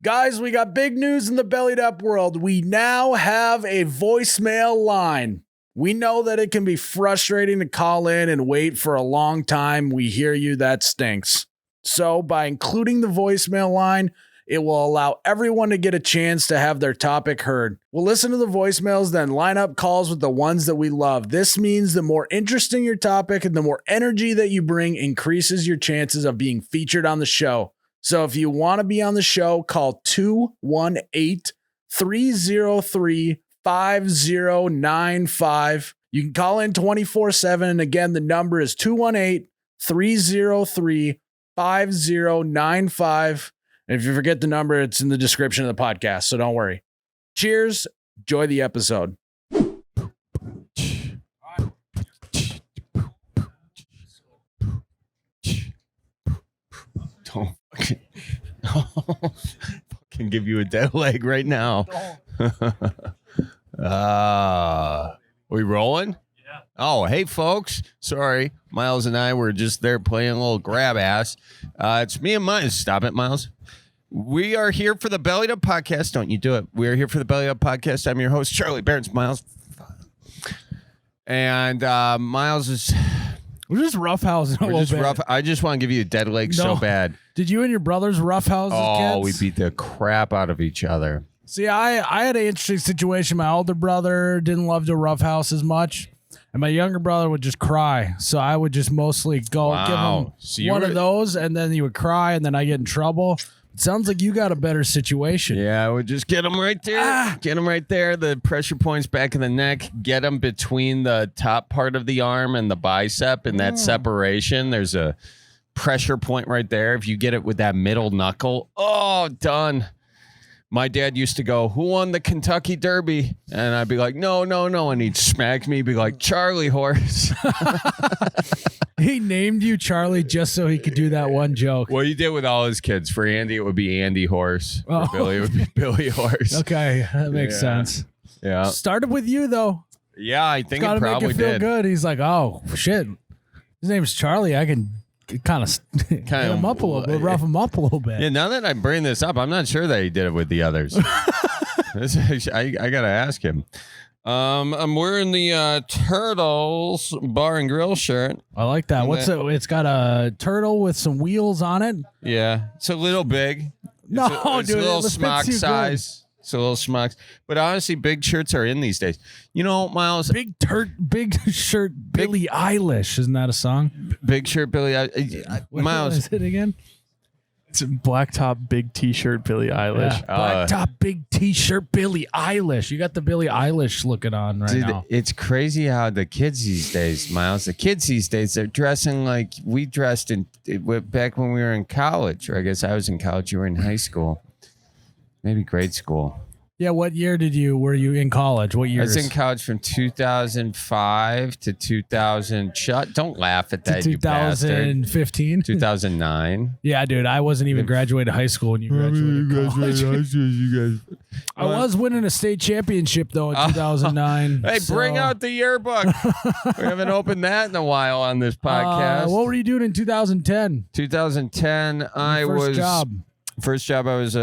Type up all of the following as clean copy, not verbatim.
Guys, we got big news in the Bellied Up world. We now have a voicemail line. We know that it can be frustrating to call in and wait for a long time. We hear you, that stinks. So by including the voicemail line, it will allow everyone to get a chance to have their topic heard. We'll listen to the voicemails, then line up calls with the ones that we love. This means the more interesting your topic and the more energy that you bring increases your chances of being featured on the show. So if you want to be on the show, call 218-303-5095. You can call in 24/7. And again, the number is 218-303-5095. And if you forget the number, it's in the description of the podcast. So don't worry. Cheers. Enjoy the episode. Don't fucking give you a dead leg right now. We rolling? Yeah. Oh, hey, folks. Sorry. Miles and I were just there playing a little grab ass. It's me and Miles. Stop it, Miles. We are here for the Bellied Up podcast. Don't you do it. We are here for the Bellied Up podcast. I'm your host, Charlie Berens. Miles. And Miles is... We're just roughhousing a little bit. Rough. I just want to give you a dead leg so bad. Did you and your brothers roughhouse as kids? Oh, we beat the crap out of each other. See, I had an interesting situation. My older brother didn't love to roughhouse as much, and my younger brother would just cry. So I would just mostly go give him one of those, and then he would cry, and then I get in trouble. It sounds like you got a better situation. Yeah, I would just get him right there. Get him right there. The pressure points back in the neck. Get him between the top part of the arm and the bicep, and that separation. There's a pressure point right there. If you get it with that middle knuckle, oh, done. My dad used to go, "Who won the Kentucky Derby?" And I'd be like, no. And he'd smack me, be like, "Charlie horse." He named you Charlie just so he could do that one joke. Well, he did with all his kids. For Andy, it would be Andy horse. For Billy, it would be Billy horse. Okay, that makes sense. Yeah. Started with you, though. Yeah, I think it probably make it feel did. good. He's like, oh, shit. His name's Charlie. I can kind of hit him up a little bit, rough him up a little bit. Yeah, now that I bring this up, I'm not sure that he did it with the others. I got to ask him. I'm wearing the Turtles Bar and Grill shirt. I like that. It's got a turtle with some wheels on it. Yeah, it's a little big. No, it's a little smock size. It's a little smocks. But honestly, big shirts are in these days. You know, Miles. Big shirt, Billie Eilish. Isn't that a song? Big shirt, Billie Miles. What is it again? It's a black top, big T-shirt, Billie Eilish. Yeah. Black top, big T-shirt, Billie Eilish. You got the Billie Eilish looking on now. It's crazy how the kids these days, Miles, they're dressing like we dressed back when we were in college. Or I guess I was in college. You were in high school. Maybe grade school. Yeah, what year were you in college? What years? I was in college from 2005 to 2000. Don't laugh at that, 2015? 2009. Yeah, dude, I wasn't even graduated high school when you graduated college. I was winning a state championship, though, in 2009. Hey, bring out the yearbook. We haven't opened that in a while on this podcast. What were you doing in 2010? 2010, First job, I was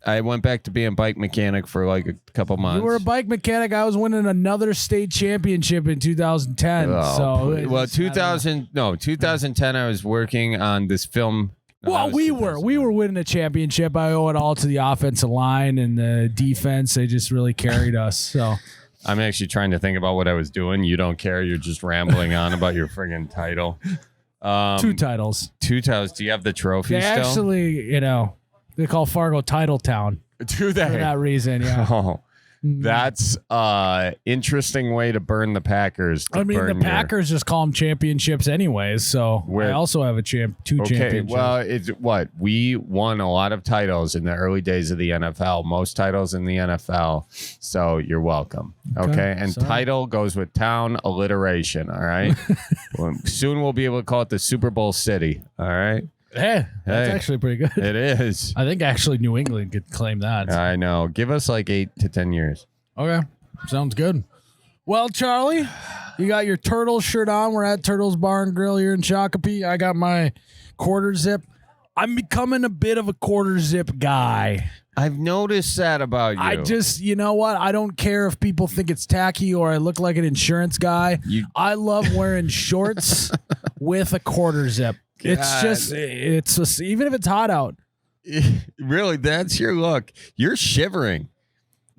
I went back to being a bike mechanic for like a couple months. You were a bike mechanic. I was winning another state championship in 2010. 2010, I was working on this film. Well, we were winning a championship. I owe it all to the offensive line and the defense. They just really carried us. So I'm actually trying to think about what I was doing. You don't care. You're just rambling on about your friggin' title. 2 titles. 2 titles. Do you have the trophy still? Actually, they call Fargo Title Town. Do they? For that reason, yeah. Oh, that's interesting way to burn the Packers. The Packers just call them championships anyways, so I also have two championships. Well, it's what? We won a lot of titles in the early days of the NFL, most titles in the NFL, so you're welcome. Okay? And title goes with town alliteration, all right? Soon we'll be able to call it the Super Bowl City, all right? Hey, that's actually pretty good. It is. I think actually New England could claim that. I know. Give us like 8 to 10 years. Okay. Sounds good. Well, Charlie, you got your Turtles shirt on. We're at Turtles Bar and Grill here in Shakopee. I got my quarter zip. I'm becoming a bit of a quarter zip guy. I've noticed that about you. I just, you know what? I don't care if people think it's tacky or I look like an insurance guy. I love wearing shorts with a quarter zip. It's just even if it's hot out. Really, that's your look. You're shivering.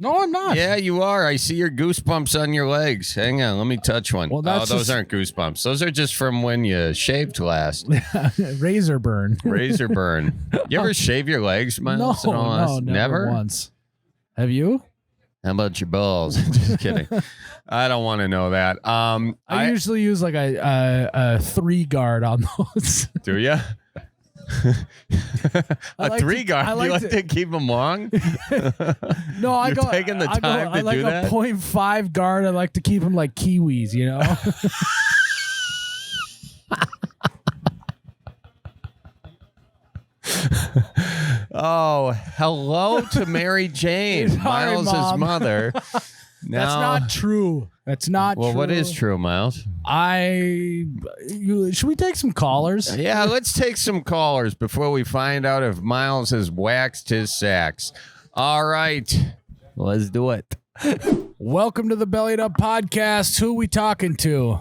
No, I'm not. Yeah, you are. I see your goosebumps on your legs. Hang on, let me touch one. Well, those aren't goosebumps. Those are just from when you shaved last. Razor burn. Razor burn. You ever shave your legs, Miles? No, never once. Have you? How about your balls? Just kidding. I don't want to know that. I usually use like a 3 guard on those. Do you? like 3 guard. You like to keep them long? No, I go taking the time to I like do that. A 0.5 guard. I like to keep them like kiwis, you know. Oh, hello to Mary Jane, Sorry, Miles' Mom. mother. Now, That's not true. That's not true. Well, what is true, Miles? Should we take some callers? Yeah, let's take some callers before we find out if Miles has waxed his sacks. All right, let's do it. Welcome to the Bellied Up Podcast. Who we talking to?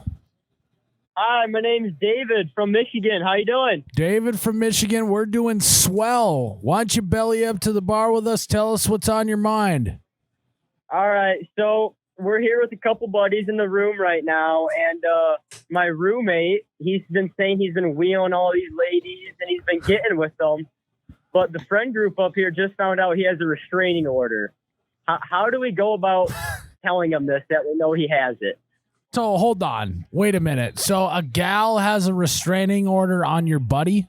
Hi, my name's David from Michigan. How you doing? David from Michigan. We're doing swell. Why don't you belly up to the bar with us? Tell us what's on your mind. All right, so we're here with a couple buddies in the room right now, and my roommate, he's been saying he's been wheeling all these ladies, and he's been getting with them, but the friend group up here just found out he has a restraining order. How do we go about telling him this, that we know he has it? So hold on. Wait a minute. So a gal has a restraining order on your buddy?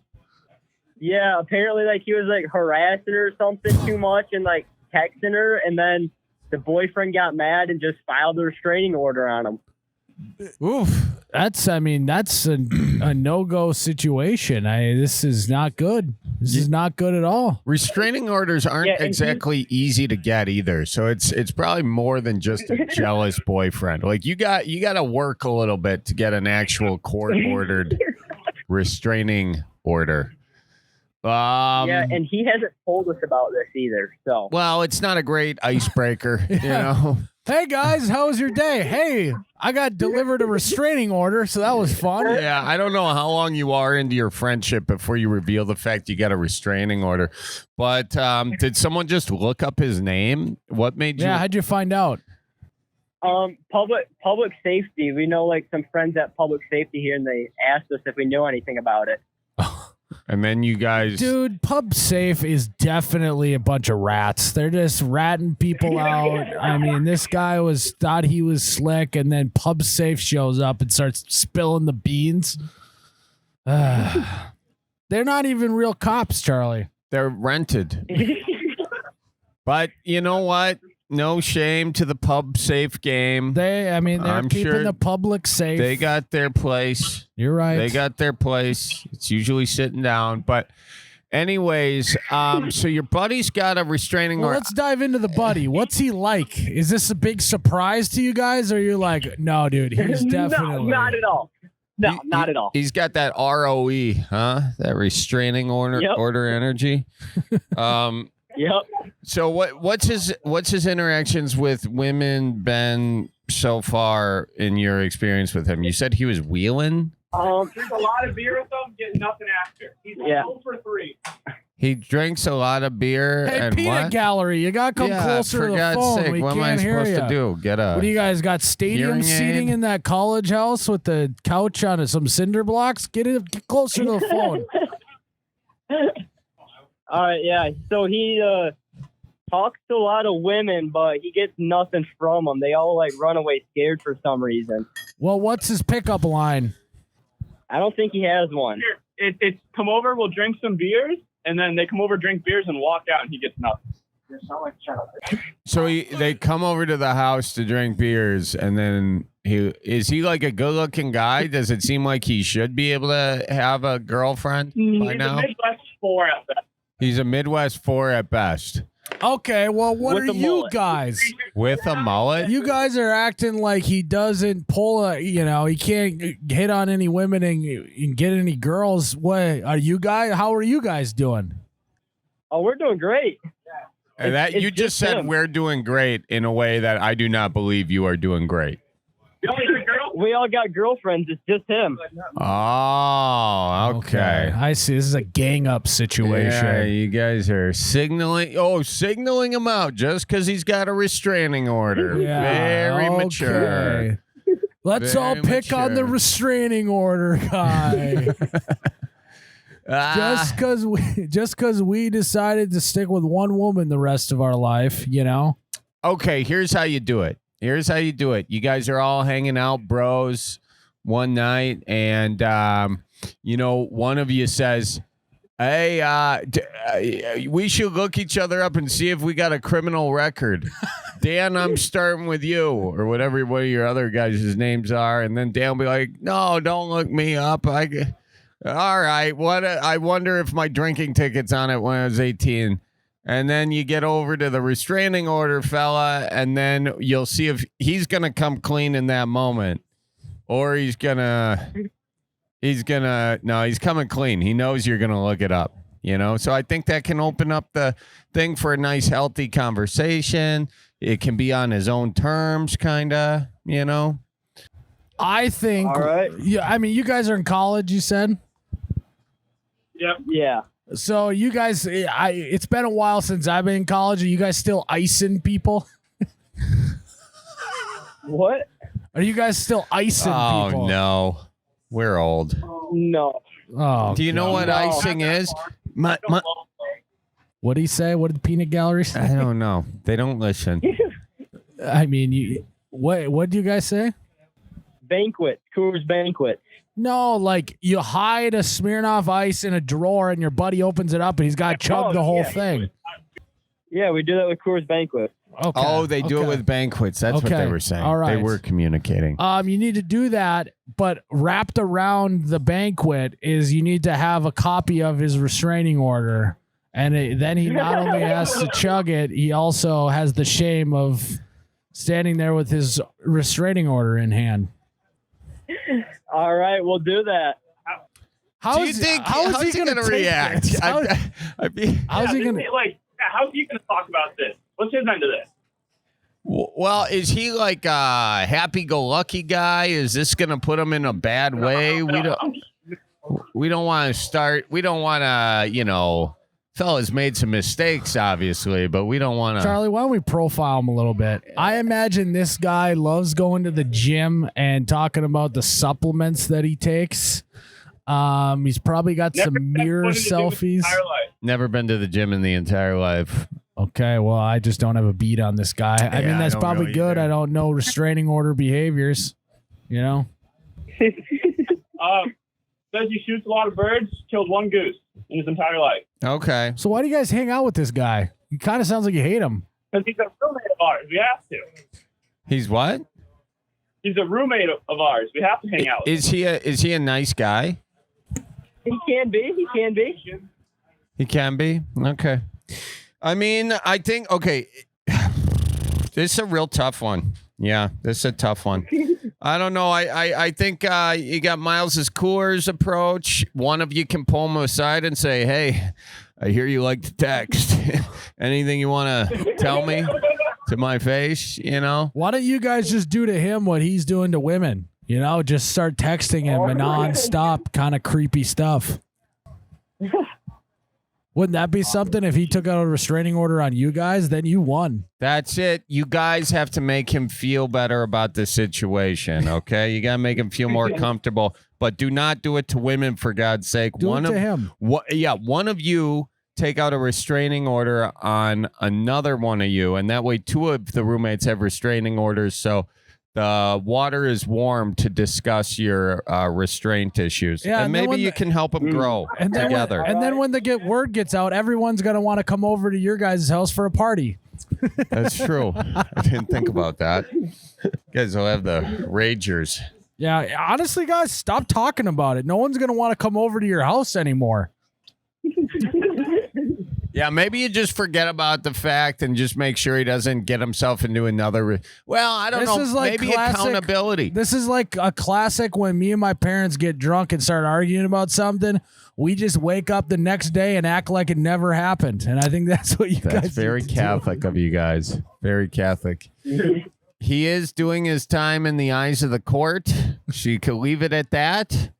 Yeah, apparently like he was like harassing her or something too much and like texting her, and then the boyfriend got mad and just filed a restraining order on him. Oof. That's a no-go situation. This is not good. This is not good at all. Restraining orders aren't exactly easy to get either. So it's probably more than just a jealous boyfriend. Like you got to work a little bit to get an actual court-ordered restraining order. Yeah, and he hasn't told us about this either. So well, it's not a great icebreaker, you know. Hey guys, how was your day? Hey, I got delivered a restraining order, so that was fun. Yeah, I don't know how long you are into your friendship before you reveal the fact you got a restraining order. But did someone just look up his name? What made you? Yeah, how'd you find out? Public safety. We know like some friends at public safety here, and they asked us if we knew anything about it. And then you guys... Dude, Pub Safe is definitely a bunch of rats. They're just ratting people out. I mean, this guy thought he was slick, and then Pub Safe shows up and starts spilling the beans. They're not even real cops, Charlie. They're rented. But you know what? No shame to the Pub Safe game. They're keeping the public safe. They got their place. You're right. They got their place. It's usually sitting down. But anyways, so your buddy's got a restraining order. Let's dive into the buddy. What's he like? Is this a big surprise to you guys? Or you're like, no, dude, he's definitely... No, not at all. No, not at all. He's got that ROE, huh? That restraining order energy. Yep. So what's his interactions with women been so far in your experience with him? You said he was wheeling? Drink a lot of beer with them, get nothing after. He's 0 for 3. He drinks a lot of beer. Hey, and peanut what? gallery, you gotta come closer for to the God's phone. sake, We what am I can't hear supposed ya. to do? Get a... What do you guys got? Stadium hearing seating aid? in that college house with the couch on some cinder blocks? Get closer to the phone. All right, yeah. So he talks to a lot of women, but he gets nothing from them. They all like run away scared for some reason. Well, what's his pickup line? I don't think he has one. It's come over, we'll drink some beers, and then they come over, drink beers, and walk out, and he gets nothing. So they come over to the house to drink beers, and then is he like a good-looking guy? Does it seem like he should be able to have a girlfriend by He's now? a Midwest 4 at best. He's a Midwest 4 at best. Okay, well, what With are the you mullet. guys? With a mullet? You guys are acting like he doesn't pull he can't hit on any women and get any girls. What are you guys? How are you guys doing? Oh, we're doing great. And that It's you just just said him. we're doing great in a way that I do not believe you are doing great. We all got girlfriends. It's just him. Oh, okay. I see. This is a gang up situation. Yeah, you guys are signaling him out just because he's got a restraining order. Yeah, Very mature. okay. Let's Very all pick on the mature. restraining order guy. Ah, just because we decided to stick with one woman the rest of our life, okay, here's how you do it. You guys are all hanging out, bros, one night, and one of you says, "Hey, we should look each other up and see if we got a criminal record." Dan, I'm starting with you, or whatever one of your other guys' names are, and then Dan will be like, "No, don't look me up. All right. I wonder if my drinking ticket's on it when I was 18." And then you get over to the restraining order fella, and then you'll see if he's gonna come clean in that moment, or he's coming clean. He knows you're gonna look it up, So I think that can open up the thing for a nice, healthy conversation. It can be on his own terms, kinda, I think. All right. Yeah, I mean, you guys are in college. You said. Yep. Yeah. So you guys, it's been a while since I've been in college. Are you guys still icing people? What? Are you guys still icing Oh people? no, we're old. No. Oh, Do you know what No. icing is? what did he say? What did the peanut gallery say? I don't know. They don't listen. I mean, what do you guys say? Banquet. Coors Banquet. No, like you hide a Smirnoff Ice in a drawer and your buddy opens it up and he's got chugged the whole thing. Yeah, we do that with Coors Banquet. Okay. Oh, they do it okay. with banquets. That's what Okay. they were saying. All right. They were communicating. You need to do that, but wrapped around the banquet is you need to have a copy of his restraining order. And then he not only has to chug it, he also has the shame of standing there with his restraining order in hand. All right, we'll do that. How is he going to react? How's he going to? Like, how's he going to talk about this? What's his end of this? Well, is he like a happy-go-lucky guy? Is this going to put him in a bad way? We don't want to start. We don't want to, fella's made some mistakes, obviously, but we don't want to. Charlie, why don't we profile him a little bit? I imagine this guy loves going to the gym and talking about the supplements that he takes. He's probably got some mirror selfies. Never been to the gym in the entire life. Okay, well, I just don't have a beat on this guy. I mean, I that's don't probably know good. either. I don't know restraining order behaviors, Says he shoots a lot of birds, killed one goose in his entire life. Okay. So why do you guys hang out with this guy? He kind of sounds like you hate him. Because he's a roommate of ours. We have to. He's what? He's a roommate of ours. We have to hang out with Is he a nice guy? He can be. He can be. He can be. Okay. I mean, I think, okay, this is a real tough one. Yeah, this is a tough one. I don't know. I think you got Miles's Coors approach. One of you can pull him aside and say, "Hey, I hear you like to text. Anything you want to tell me to my face, Why don't you guys just do to him what he's doing to women? Just start texting him and nonstop kind of creepy stuff. Wouldn't that be something if he took out a restraining order on you guys? Then you won. That's it. You guys have to make him feel better about the situation, okay? You got to make him feel more comfortable, but do not do it to women, for God's sake. Do it to him. One of you take out a restraining order on another one of you, and that way two of the roommates have restraining orders, so the water is warm to discuss your restraint issues. Yeah, and and then maybe when you can help them grow together. Then when the word gets out, everyone's going to want to come over to your guys' house for a party. That's true. I didn't think about that. You guys will have the ragers. Yeah, honestly, guys, stop talking about it. No one's going to want to come over to your house anymore. Yeah, maybe you just forget about the fact and just make sure he doesn't get himself into another. Well, I don't This know. is like Maybe classic- accountability. This is like a classic when me and my parents get drunk and start arguing about something. We just wake up the next day and act like it never happened. And I think that's what you guys That's very need to Catholic of you guys. Very Catholic. He is doing his time in the eyes of the court. So you could leave it at that.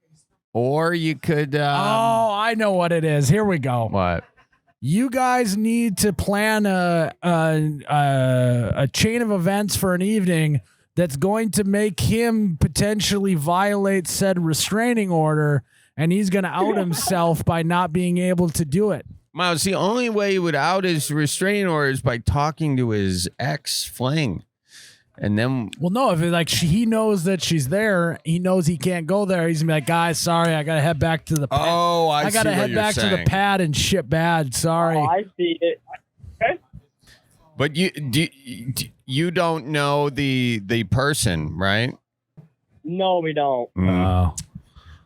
Or you could. Oh, I know what it is. Here we go. What? You guys need to plan a chain of events for an evening that's going to make him potentially violate said restraining order, and he's going to out himself by not being able to do it. Miles, the only way he would out his restraining order is by talking to his ex-fling. And then, Well, no, if it, like he knows that she's there, he knows he can't go there. He's gonna be like, guys, sorry, I gotta head back to the pad. I gotta see head what you're back to the saying. pad and ship bad. Sorry. Oh, I see it. Okay. But you don't know the person, right? No, we don't. Oh.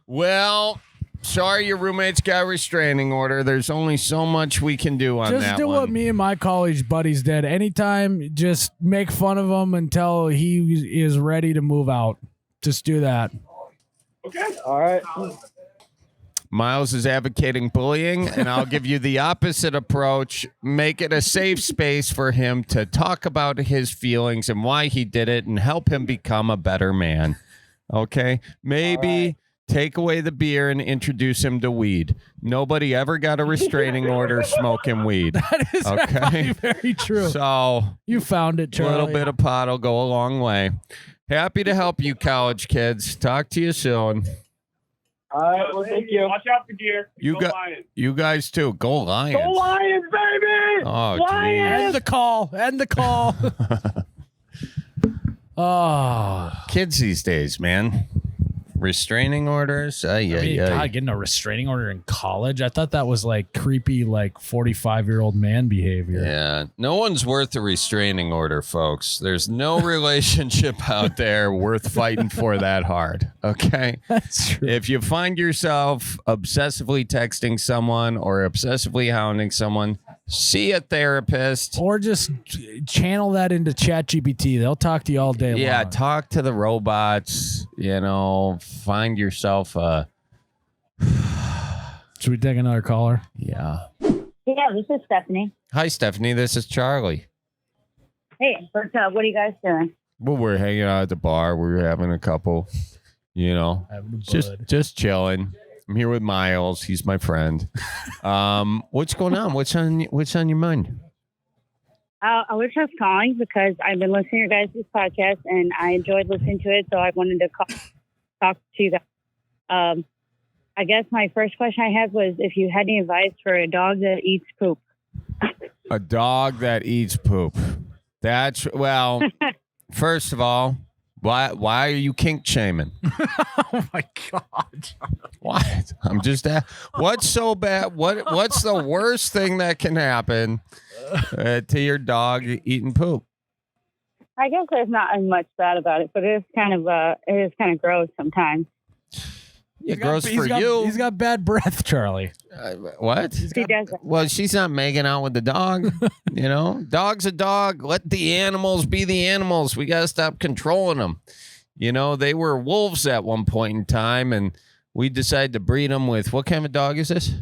Well, sorry your roommate's got a restraining order. There's only so much we can do on Just that do one. what me and my college buddies did. Anytime, just make fun of him until he is ready to move out. Just do that. Okay. All right. Miles is advocating bullying, and I'll give you the opposite approach. Make it a safe space for him to talk about his feelings and why he did it and help him become a better man. Okay? Maybe take away the beer and introduce him to weed. Nobody ever got a restraining order smoking weed. That is Okay. actually very true. So You found it, a Charlie. little bit of pot will go a long way. Happy to help you, college kids. Talk to you soon. All right. Well, thank you. Watch out for deer. You Go got- Lions. You guys too. Go Lions. Go Lions, baby! Oh, Lions! End the call. End the call. Oh. Kids these days, man. Restraining orders. I mean, God, getting a restraining order in college. I thought that was like creepy, like 45-year-old man behavior. Yeah. No one's worth a restraining order, folks. There's no relationship out there worth fighting for that hard. Okay. That's true. If you find yourself obsessively texting someone or obsessively hounding someone, see a therapist. Or just channel that into ChatGPT. They'll talk to you all day Yeah, long. talk to the robots, find yourself a Should we take another caller? yeah. Yeah, this is Stephanie. Hi Stephanie, this is Charlie. Hey, what's up? What are you guys doing? Well, we're hanging out at the bar. We're having a couple, Having a bud. just chilling. I'm here with Miles. He's my friend. What's going on? What's on your mind? I was just calling because I've been listening to your guys' podcast and I enjoyed listening to it, so I wanted to talk to you guys. I guess my first question I had was if you had any advice for a dog that eats poop. A dog that eats poop. That's first of all, why are you kink shaming? Oh my God. What? I'm just what's so bad? What's the worst thing that can happen to your dog eating poop? I guess there's not much bad about it, but it is kind of gross sometimes. Yeah, gross for you. He's got bad breath, Charlie. What? He does that. Well, she's not making out with the dog. Dog's a dog. Let the animals be the animals. We got to stop controlling them. They were wolves at one point in time, and we decided to breed them with what kind of dog is this?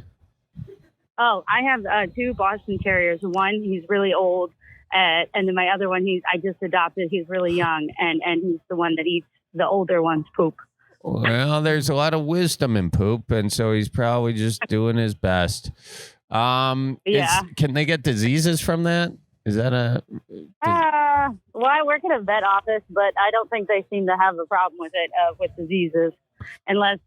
Oh, I have two Boston Terriers. One, he's really old, and then my other one, I just adopted. He's really young, and he's the one that eats the older one's poop. Well, there's a lot of wisdom in poop, and so he's probably just doing his best. Yeah. Can they get diseases from that? Is that Well, I work at a vet office, but I don't think they seem to have a problem with it, with diseases, unless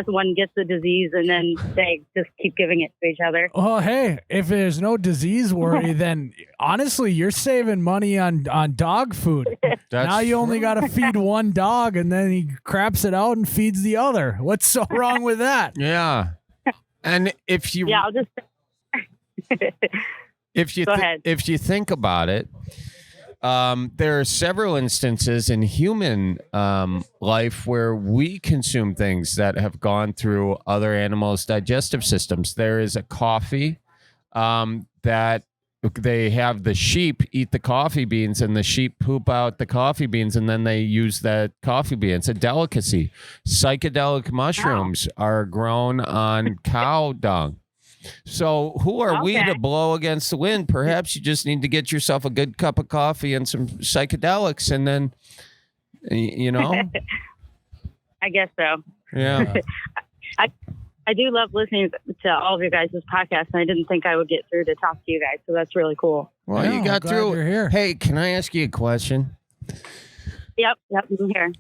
one gets the disease and then they just keep giving it to each other. Well, hey, if there's no disease worry, then honestly, you're saving money on dog food. Now you only got to feed one dog, and then he craps it out and feeds the other. What's so wrong with that? Yeah. And if you Yeah, I'll just. Go ahead. if you think about it, there are several instances in human life where we consume things that have gone through other animals' digestive systems. There is a coffee that they have the sheep eat the coffee beans and the sheep poop out the coffee beans and then they use that coffee bean. It's a delicacy. Psychedelic mushrooms are grown on cow dung. So who are we to blow against the wind? Perhaps you just need to get yourself a good cup of coffee and some psychedelics and then, you know. I guess so. Yeah. I do love listening to all of your guys' podcasts, and I didn't think I would get through to talk to you guys, so that's really cool. Well, Yeah, you got I'm glad through. you're here. Hey, can I ask you a question? Yep, I'm here.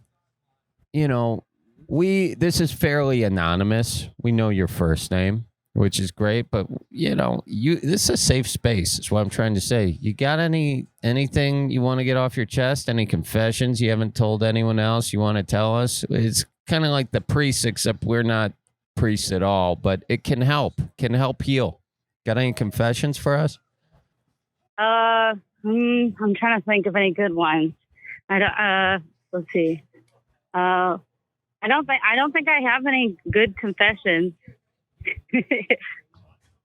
You know, this is fairly anonymous. We know your first name, which is great, but you know, this is a safe space, is what I'm trying to say. You got anything you want to get off your chest? Any confessions you haven't told anyone else you want to tell us? It's kind of like the priests, except we're not priests at all, but it can help heal. Got any confessions for us? I'm trying to think of any good ones. Let's see. I don't think I have any good confessions.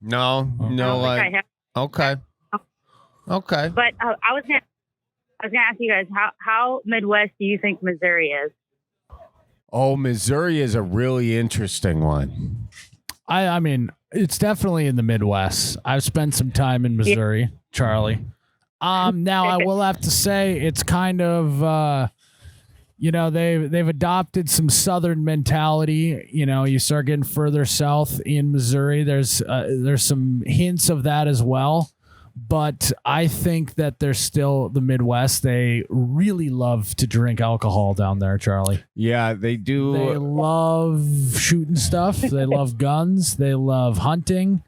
No. I don't think I have. Okay. But I was gonna ask you guys how Midwest do you think Missouri is? Oh, Missouri is a really interesting one. I mean, it's definitely in the Midwest. I've spent some time in Missouri, Charlie. Now I will have to say it's kind of, they've adopted some Southern mentality. You know, you start getting further south in Missouri. There's some hints of that as well. But I think that there's still the Midwest. They really love to drink alcohol down there, Charlie. Yeah, they do. They love shooting stuff. They love guns. They love hunting.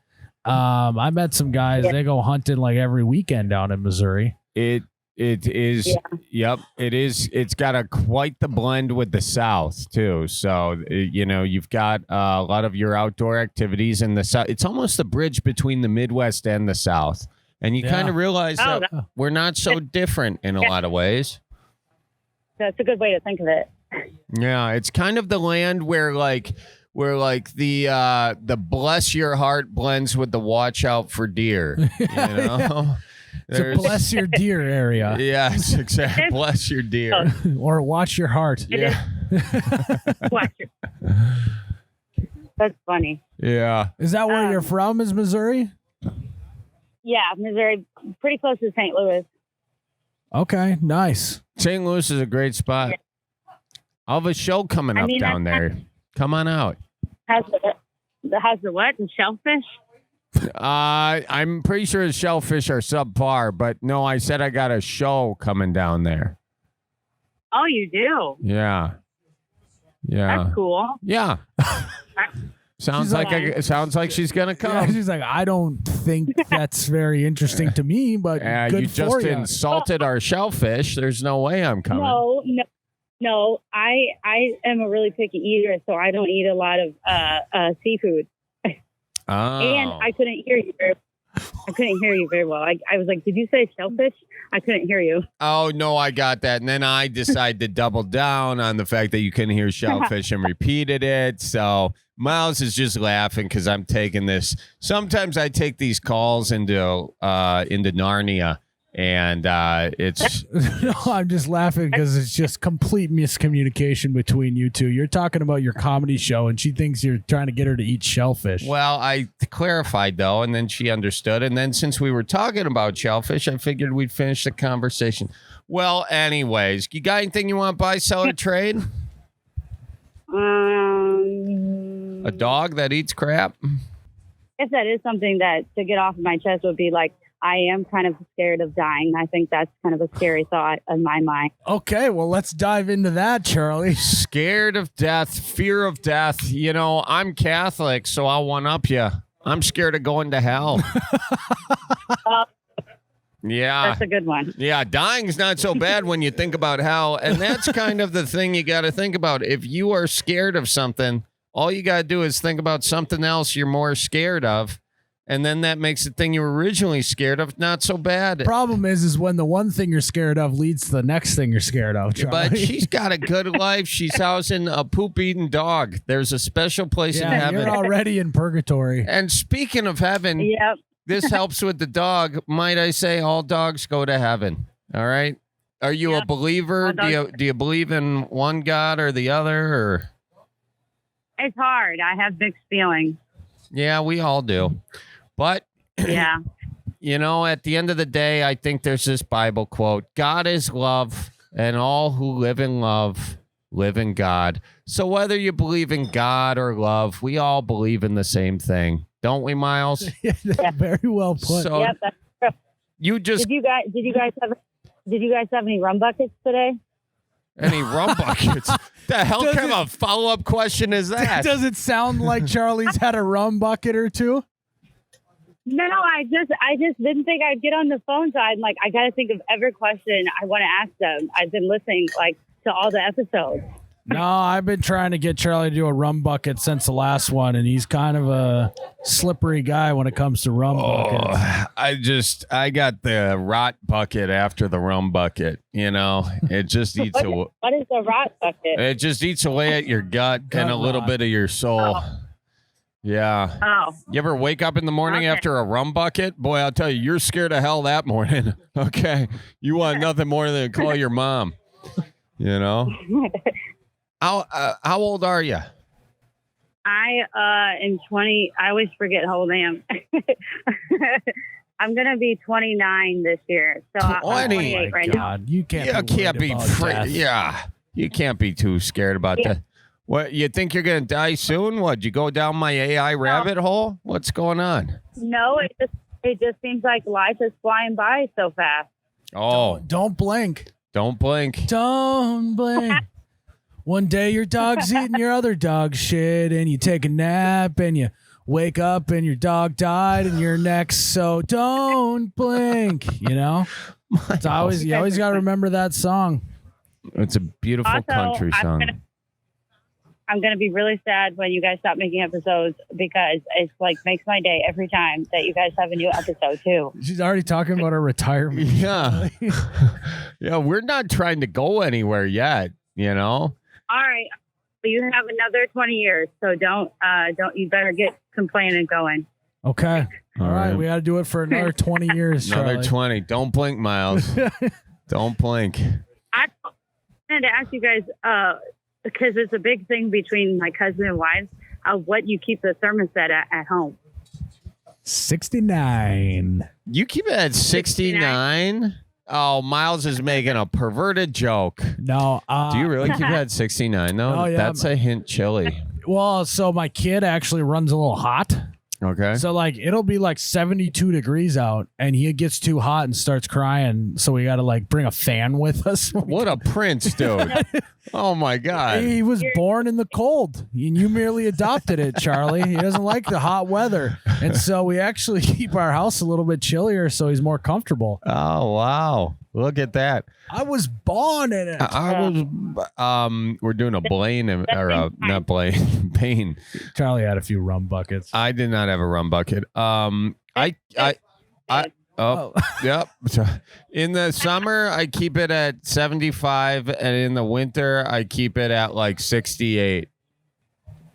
I met some guys. They go hunting like every weekend down in Missouri. It is. Yeah. Yep. It is. It's got quite the blend with the South too. So you've got a lot of your outdoor activities in the South. It's almost the bridge between the Midwest and the South. And you kind of realize that we're not so different in a lot of ways. That's a good way to think of it. Yeah, it's kind of the land where the bless your heart blends with the watch out for deer. You know, it's a bless your deer area. Yes, exactly. Bless your deer or watch your heart. Yeah. Watch your. That's funny. Yeah. Is that where you're from? Is Missouri? Yeah, Missouri, pretty close to St. Louis. Okay, nice. St. Louis is a great spot. I'll have a show coming up down there. Come on out. How's the what? The shellfish? I'm pretty sure the shellfish are subpar, but no, I said I got a show coming down there. Oh, you do? Yeah. That's cool. Yeah. Sounds like she's gonna come. Yeah, she's like, I don't think that's very interesting to me, but good you for just insulted our shellfish. There's no way I'm coming. No. I am a really picky eater, so I don't eat a lot of seafood. Oh. And I couldn't hear you very well. I was like, did you say shellfish? I couldn't hear you. Oh, no, I got that. And then I decided to double down on the fact that you couldn't hear shellfish and repeated it. So Miles is just laughing because I'm taking this. Sometimes I take these calls into Narnia. And it's no, I'm just laughing because it's just complete miscommunication between you two. You're talking about your comedy show, and she thinks you're trying to get her to eat shellfish. Well, I clarified though, and then she understood. And then since we were talking about shellfish, I figured we'd finish the conversation. Well, anyways, you got anything you want to buy, sell, or trade? A dog that eats crap? If that is something that to get off of my chest would be like, I am kind of scared of dying. I think that's kind of a scary thought in my mind. Okay, well, let's dive into that, Charlie. Scared of death, fear of death. You know, I'm Catholic, so I'll one-up you. I'm scared of going to hell. Yeah. That's a good one. Yeah, dying's not so bad when you think about hell. And that's kind of the thing you got to think about. If you are scared of something, all you got to do is think about something else you're more scared of. And then that makes the thing you were originally scared of not so bad. Problem is when the one thing you're scared of leads to the next thing you're scared of, Charlie. But she's got a good life. She's housing a poop-eating dog. There's a special place in heaven. You're already in purgatory. And speaking of heaven, this helps with the dog. Might I say all dogs go to heaven? All right. Are you a believer? Do you believe in one God or the other? Or It's hard. I have mixed feelings. yeah, we all do. But Yeah. you know, at the end of the day, I think there's this Bible quote: "God is love, and all who live in love live in God." So whether you believe in God or love, we all believe in the same thing, don't we, Miles? Very well put. So Yep, that's true. you just Did you guys have any rum buckets today? any rum buckets? The hell Does kind of a follow-up question is that? Does it sound like Charlie's had a rum bucket or two? No, I just didn't think I'd get on the phone. So I'm like, I got to think of every question I want to ask them. I've been listening to all the episodes. No, I've been trying to get Charlie to do a rum bucket since the last one, and he's kind of a slippery guy when it comes to rum buckets. I got the rot bucket after the rum bucket. You know, it just eats away. What is the rot bucket? It just eats away at your gut and a little rot. bit of your soul. Oh. Yeah. Oh, You ever wake up in the morning Okay. after a rum bucket? Boy, I'll tell you, you're scared of hell that morning. Okay. You want nothing more than to call your mom. You know? How old are you? I am 20. I always forget how old I am. I'm gonna be 29 this year, so I'm 20? 28 right now. God, you can't. You can't be too scared about that. What, you think you're gonna die soon? What, you go down my AI rabbit hole? What's going on? No, it just seems like life is flying by so fast. Oh, Don't blink. don't blink. Don't blink. One day your dog's eating your other dog's shit, and you take a nap, and you wake up, and your dog died, and you're next. So don't blink. You know, it's always you always got to remember that song. It's a beautiful Also, country song. I'm gonna be really sad when you guys stop making episodes because it's like makes my day every time that you guys have a new episode too. She's already talking about her retirement. Yeah. Yeah, we're not trying to go anywhere yet, you know? All right, you have another 20 years, so don't you better get some planning going. Okay. All right. right. We got to do it for another 20 years. Another Charlie. 20. Don't blink, Miles. Don't blink. I wanted to ask you guys because it's a big thing between like husband and wives. What you keep the thermostat at home? 69. You keep it at 69? Oh, Miles is making a perverted joke. No. Do you really keep it at 69, though? Oh, yeah. That's a hint chilly. Well, so my kid actually runs a little hot. Okay. So like it'll be like 72 degrees out and he gets too hot and starts crying. So we got to like bring a fan with us. What a prince, dude. Oh, my God. He was born in the cold and you merely adopted it, Charlie. He doesn't like the hot weather. And so we actually keep our house a little bit chillier so he's more comfortable. Oh, wow. Look at that. I was born in it. We're doing a Blaine, or not Blaine, Bane. Charlie had a few rum buckets. I did not have a rum bucket. Yep. In the summer, I keep it at 75, and in the winter, I keep it at like 68.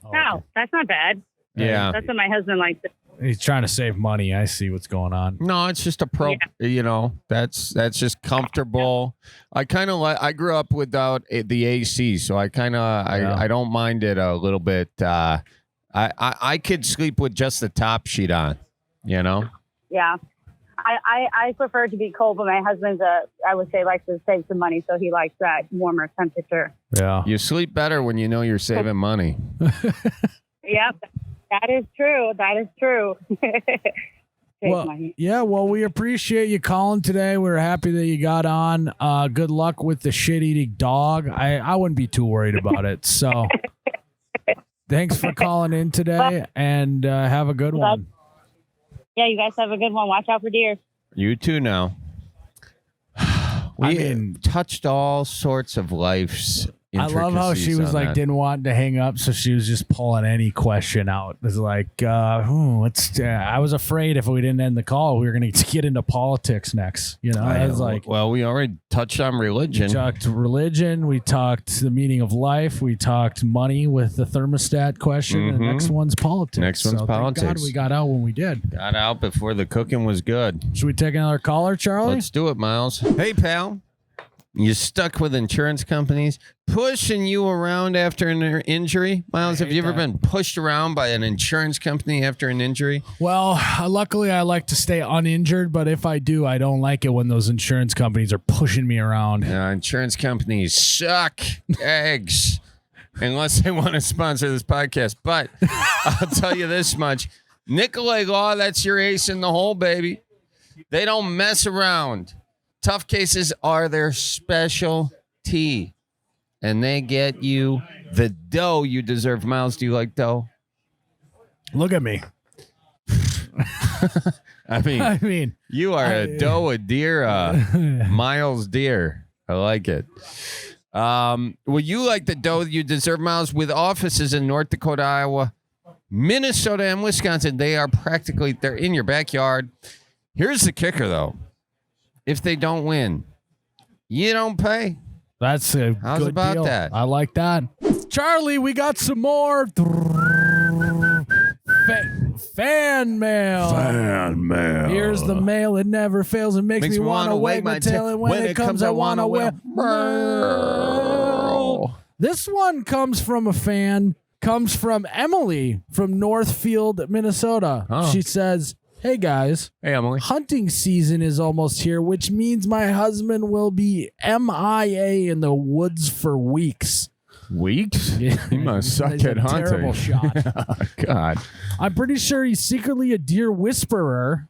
Oh, that's not bad. Yeah. That's what my husband likes. He's trying to save money. I see what's going on. No, it's just you know, that's just comfortable. I kind of I grew up without the AC, so I kind of I don't mind it a little bit. I could sleep with just the top sheet on, you know. Yeah. I prefer to be cold, but my husband's I would say likes to save some money, so he likes that warmer temperature. Yeah. You sleep better when you know you're saving money. Yep, that is true. That is true. Save Well, money. yeah, well, we appreciate you calling today. We're happy that you got on. Good luck with the shit-eating dog. I wouldn't be too worried about it. So thanks for calling in today, and have a good one. Yeah, you guys have a good one. Watch out for deer. You too now. We touched all sorts of life's I love how she was like, didn't want to hang up, so she was just pulling any question out. It was like, I was afraid if we didn't end the call, we were going to get into politics next. You know, I was like, well, we already touched on religion. We talked religion. We talked the meaning of life. We talked money with the thermostat question. And the next one's politics. Next one's politics. Thank God we got out when we did. Got out before the cooking was good. Should we take another caller, Charlie? Let's do it, Miles. Hey, pal. You stuck with insurance companies pushing you around after an injury? Miles, have you ever been pushed around by an insurance company after an injury? Well, luckily I like to stay uninjured, but if I do, I don't like it when those insurance companies are pushing me around. Insurance companies suck eggs unless they want to sponsor this podcast. But I'll tell you this much. Nicolay Law, that's your ace in the hole, baby. They don't mess around. Tough cases are their specialty, and they get you the dough you deserve. Miles, do you like dough? Look at me. I mean, you are a dough, a deer, Miles deer. I like it. Well, you like the dough you deserve, Miles, with offices in North Dakota, Iowa, Minnesota, and Wisconsin. They're in your backyard. Here's the kicker, though. If they don't win, you don't pay. That's a How's good about deal. that? I like that. Charlie, we got some more fan mail. Fan mail. Here's the mail. It never fails. It makes me want to wag my tail. And when it comes, I want to wear. This one comes from a fan. Comes from Emily from Northfield, Minnesota. Oh. She says, hey guys, Hey, Emily. hunting season is almost here, which means my husband will be MIA in the woods for weeks. Weeks? Yeah. He must suck He's at a hunting. terrible shot. Oh, God. I'm pretty sure he's secretly a deer whisperer,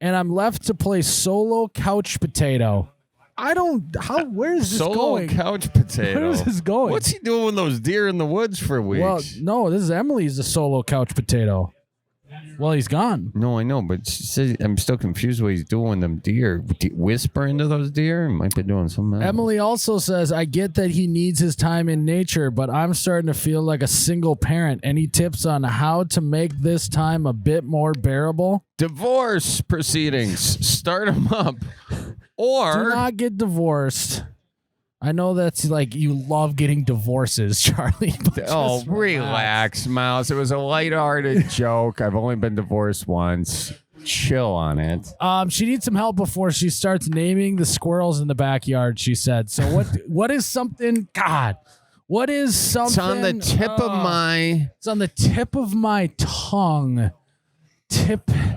and I'm left to play solo couch potato. Where is this Solo going? couch potato. Where is this going? What's he doing with those deer in the woods for weeks? Well, no, this is Emily's a solo couch potato. Well, he's gone. No, I know, but she says, I'm still confused what he's doing with them deer. Whisper into those deer? He might be doing something else. Emily also says, I get that he needs his time in nature, but I'm starting to feel like a single parent. Any tips on how to make this time a bit more bearable? Divorce proceedings. Start them up. Or do not get divorced. I know that's like you love getting divorces, Charlie. Oh, relax, Miles. It was a lighthearted joke. I've only been divorced once. Chill on it. She needs some help before she starts naming the squirrels in the backyard, she said. So what is something? God, what is something? It's on the tip of my. It's on the tip of my tongue. Tippy.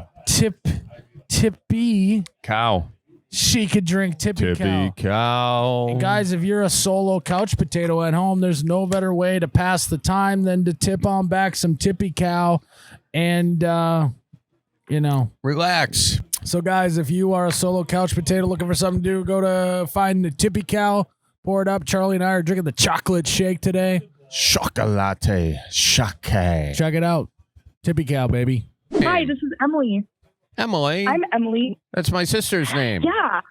Cow. She could drink Tippy cow. And guys, if you're a solo couch potato at home, there's no better way to pass the time than to tip on back some Tippy cow and, relax. So, guys, if you are a solo couch potato looking for something to do, go to find the Tippy cow, pour it up. Charlie and I are drinking the chocolate shake today. Chocolate shake. Check it out. Tippy cow, baby. Hi, this is Emily. Emily. I'm Emily. That's my sister's name. Yeah.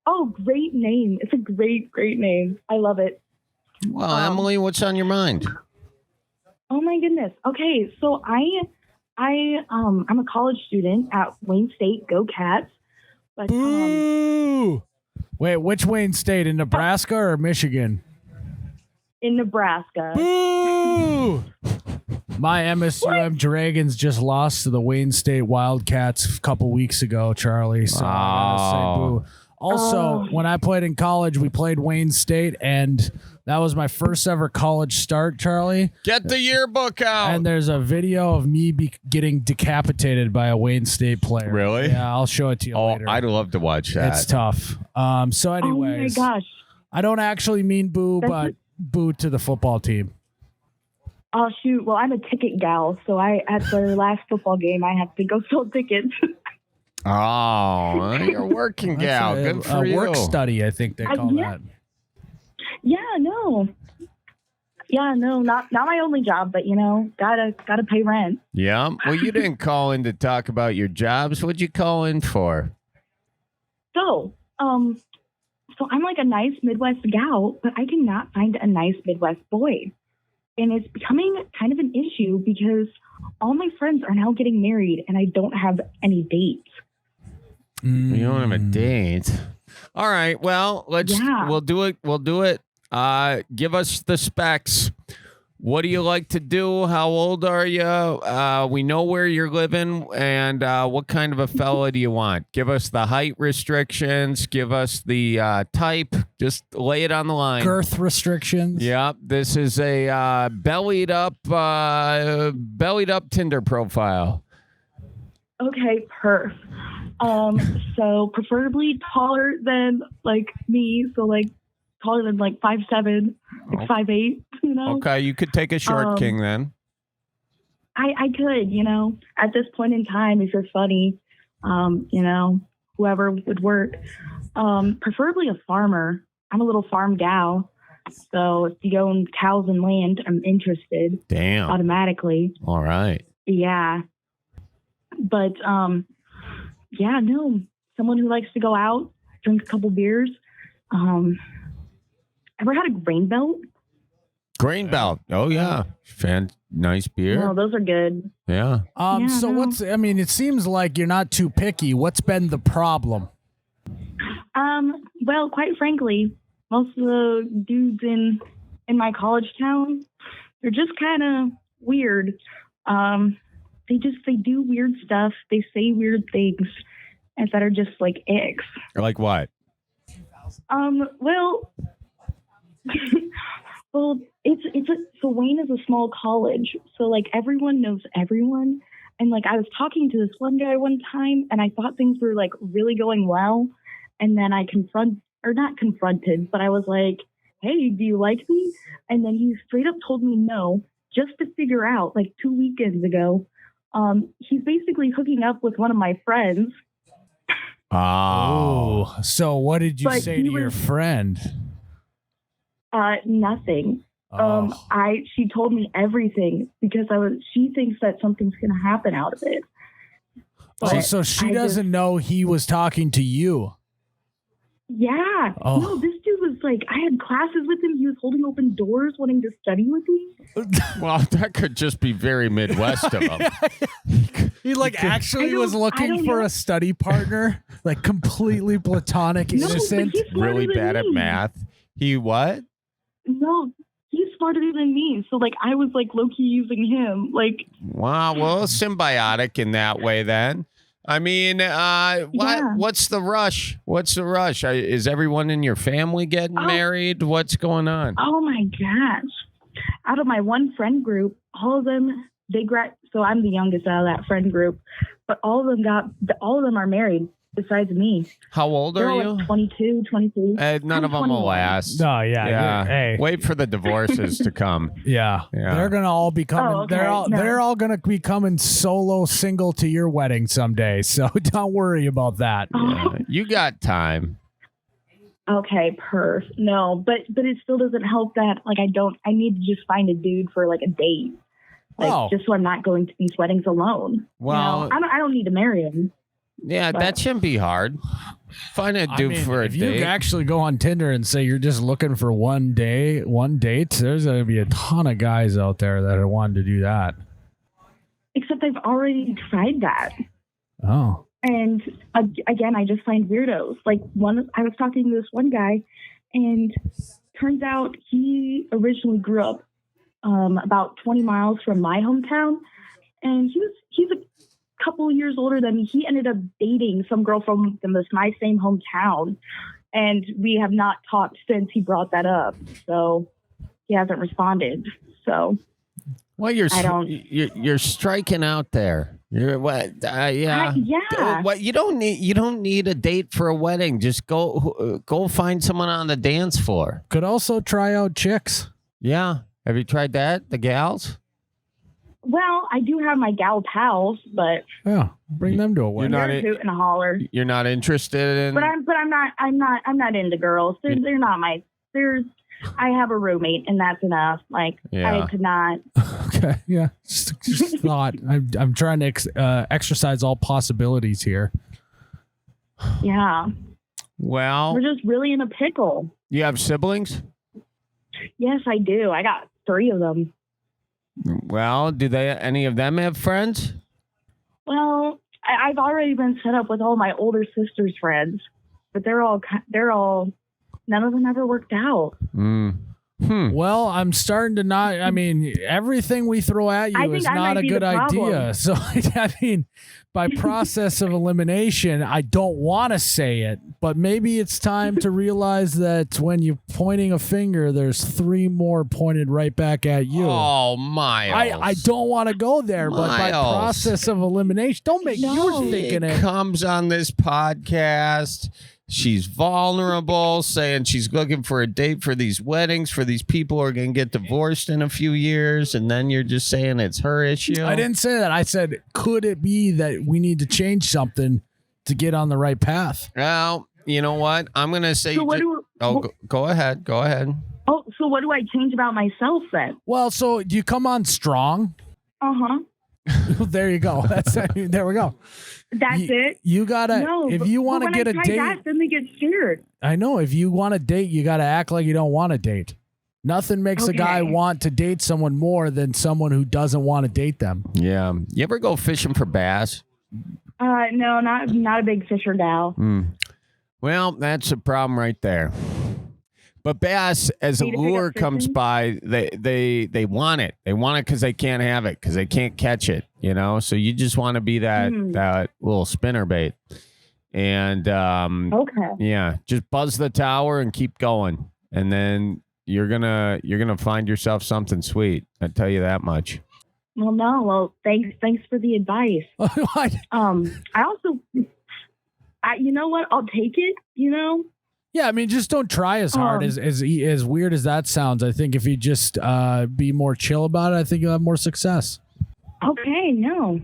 Oh, great name. It's a great name. I love it. Well, Emily, what's on your mind? Oh my goodness. Okay, so I'm a college student at Wayne State. Go Cats. But Boo! Wait, which Wayne State? In Nebraska or Michigan? in Nebraska. Boo! My MSUM Dragons just lost to the Wayne State Wildcats a couple weeks ago, Charlie. So I gotta say boo. Also, when I played in college, we played Wayne State, and that was my first ever college start, Charlie. Get the yearbook out. And there's a video of me getting decapitated by a Wayne State player. Really? Yeah, I'll show it to you later. I'd love to watch that. It's tough. So anyways, oh my gosh. I don't actually mean boo, but boo to the football team. Oh shoot! Well, I'm a ticket gal, so at their last football game, I have to go sell tickets. Oh, you're a working gal. Good for you. Work study, I think they call that. Yeah, no, not my only job, but gotta pay rent. Yeah. Well, you didn't call in to talk about your jobs. What'd you call in for? So, so I'm like a nice Midwest gal, but I cannot find a nice Midwest boy. And it's becoming kind of an issue because all my friends are now getting married and I don't have any dates. You don't have a date. All right. Well, we'll do it. We'll do it. Give us the specs. What do you like to do? How old are you? We know where you're living, and what kind of a fella do you want? Give us the height restrictions. Give us the type. Just lay it on the line. Girth restrictions. Yeah, this is a bellied up Tinder profile. Okay, perf. So preferably taller than like me, so like taller than like 5'7", like 5'8", you know? Okay, you could take a short king then. I could, you know, at this point in time, if you're funny, you know, whoever would work. Preferably a farmer. I'm a little farm gal. So if you own cows and land, I'm interested. Damn. Automatically. All right. Yeah. But, yeah, no. Someone who likes to go out, drink a couple beers. Ever had a grain belt? Grain belt. Oh, yeah. Nice beer. No, those are good. Yeah. So it seems like you're not too picky. What's been the problem? Well, quite frankly, most of the dudes in my college town, they're just kind of weird. They do weird stuff. They say weird things and that are just like icks. Like what? Well, well, so Wayne is a small college, so like everyone knows everyone. And like I was talking to this one guy one time, and I thought things were like really going well, and then I not confronted, but I was like, "Hey, do you like me?" And then he straight up told me no, just to figure out like 2 weekends ago. He's basically hooking up with one of my friends. Oh, so what did you say to your friend? Nothing. She told me everything because she thinks that something's going to happen out of it. So she doesn't know he was talking to you. Yeah. Oh. No, this dude was like, I had classes with him. He was holding open doors, wanting to study with me. Well, that could just be very Midwest of him. He actually was looking for a study partner, like completely platonic, innocent. Really bad at math. He what? No, he's smarter than me. So like I was like low-key using him. Like, wow, well, symbiotic in that way then. I mean, what's the rush? What's the rush? Is everyone in your family getting married? What's going on? Oh my gosh. Out of my one friend group, all of them, so I'm the youngest out of that friend group, but all of them are married besides me. How old are you? Like 22, 23. None of them will last. No, yeah. Hey. Wait for the divorces to come. Yeah. They're gonna all be coming. Oh, okay. They're all gonna be coming solo, single to your wedding someday. So don't worry about that. Yeah. You got time. Okay, perf. No, but it still doesn't help that like I need to just find a dude for like a date. Like just so I'm not going to these weddings alone. Well, you know? I don't need to marry him. Yeah, that shouldn't be hard. Find a dude for a date. If you actually go on Tinder and say you're just looking for one date, there's going to be a ton of guys out there that are wanting to do that. Except I've already tried that. Oh. And again, I just find weirdos. Like I was talking to this one guy, and turns out he originally grew up about 20 miles from my hometown, and he's a couple of years older than me. He ended up dating some girl from my same hometown, and we have not talked since he brought that up. So he hasn't responded. So well, you're striking out there. You're what? Yeah. What you don't need a date for a wedding. Just go find someone on the dance floor. Could also try out chicks. Yeah. Have you tried that? The gals? Well, I do have my gal pals, but bring them to a wedding. They're a hoot and a holler. You're not interested in. But I'm not into girls. They're not my. I have a roommate, and that's enough. Like I could not. Okay, yeah. Just thought. I'm trying to exercise all possibilities here. Yeah. Well, We're just really in a pickle. you have siblings? Yes, I do. I got 3 of them. Well, do any of them have friends? Well, I've already been set up with all my older sister's friends, but they're all none of them ever worked out. Well, I'm starting to not. I mean, everything we throw at I you think is I not might a be good the problem. idea. So, I mean, by process of elimination, I don't want to say it, but maybe it's time to realize that when you're pointing a finger, there's 3 more pointed right back at you. Oh, Miles. I don't want to go there, but by Miles. process of elimination, don't make you thinking it. Comes on this podcast. She's vulnerable, saying she's looking for a date for these weddings, for these people who are going to get divorced in a few years, and then you're just saying it's her issue. I didn't say that. I said, could it be that we need to change something to get on the right path? Well, you know what? I'm going to say. So Go ahead. Go ahead. Oh, so what do I change about myself then? Well, so you come on strong. Uh-huh. There you go. There we go. That's it. You gotta. No, if but- you want to but get a when I date, try that, then they get scared. I know. If you want a date, you gotta act like you don't want a date. Nothing makes a guy Okay. want to date someone more than someone who doesn't want to date them. Yeah. You ever go fishing for bass? No, not a big fisher gal. Well, that's a problem right there. But bass, as a Need to pick lure up comes fishing? by, they want it. They want it because they can't have it because they can't catch it. You know, so you just want to be that little spinner bait, and Okay. yeah, just buzz the tower and keep going, and then you're gonna find yourself something sweet. I tell you that much. Well, no. Well, thanks for the advice. I also, you know what? I'll take it. You know. Yeah, I mean, just don't try as hard as weird as that sounds. I think if you just be more chill about it, I think you'll have more success. Okay. No.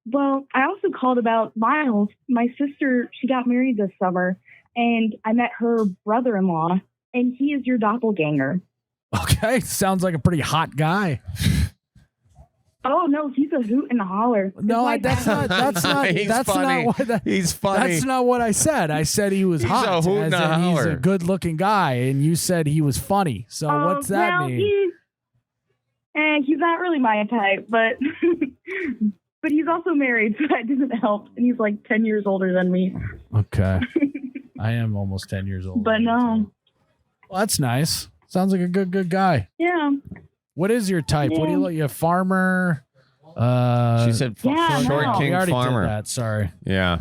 Well, I also called about Miles. My sister, she got married this summer, and I met her brother-in-law, and he is your doppelganger. Okay, sounds like a pretty hot guy. Oh no, he's a hoot and a holler. No, It's that's like- not. He's That's funny. not what. He's funny. That's not what I said. I said he was He's hot. a hoot and as a in he's a holler. good-looking guy, and you said he was funny. So what's that well, mean? He's not really my type, but but he's also married, so that doesn't help. And he's like 10 years older than me. Okay, I am almost 10 years old. But no, Well, that's nice. Sounds like a good guy. yeah. What is your type? What do you Yeah. like? You a farmer? She said Yeah, short no. We king already farmer. did that. Sorry. Yeah.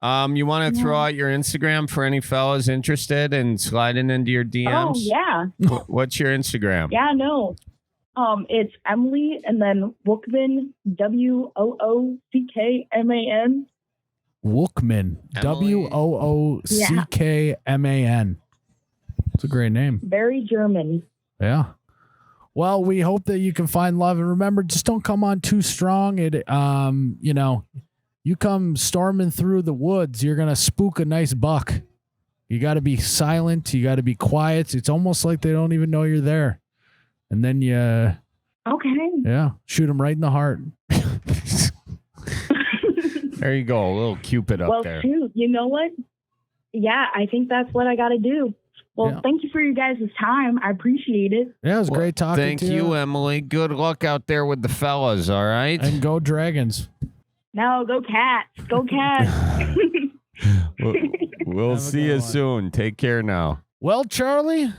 You want to throw out your Instagram for any fellas interested in sliding into your DMs? Oh yeah, What's your Instagram? yeah. No, it's Emily and then Wookman, WOOCKMAN. Wookman. Emily. WOOCKMAN. It's a great name. Very German. Yeah. Well, we hope that you can find love, and remember, just don't come on too strong. You come storming through the woods, you're gonna spook a nice buck. You got to be silent. You got to be quiet. It's almost like they don't even know you're there, and then you, Okay. shoot them right in the heart. There you go. A little Cupid up Well, there. shoot. You know what? Yeah, I think that's what I got to do. Well, Yeah. thank you for your guys' time. I appreciate it. Yeah, it was great talking Thank to you, Emily. Good luck out there with the fellas, all right? And go Dragons. No, go Cats. Go Cats. We'll Have a see good you one. soon. Take care now. Well, Charlie,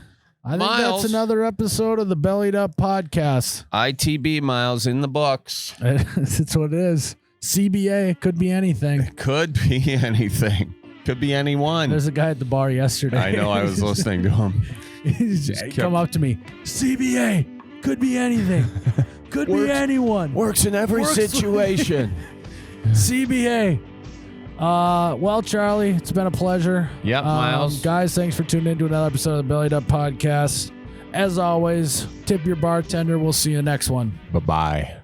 I think Miles. that's another episode of the Bellied Up podcast. ITB, Miles, in the books. That's what it is. CBA could be anything. Could be anything. Could be anyone. There's a guy at the bar yesterday. I know. I was listening to him. He's Just just kept- come up to me. CBA could be anything. Could Works- be anyone. Works in every Works- situation. CBA. Well, Charlie, it's been a pleasure. Yep, Miles. Guys, thanks for tuning in to another episode of the Bellied Up podcast. As always, tip your bartender. We'll see you next one. Bye-bye.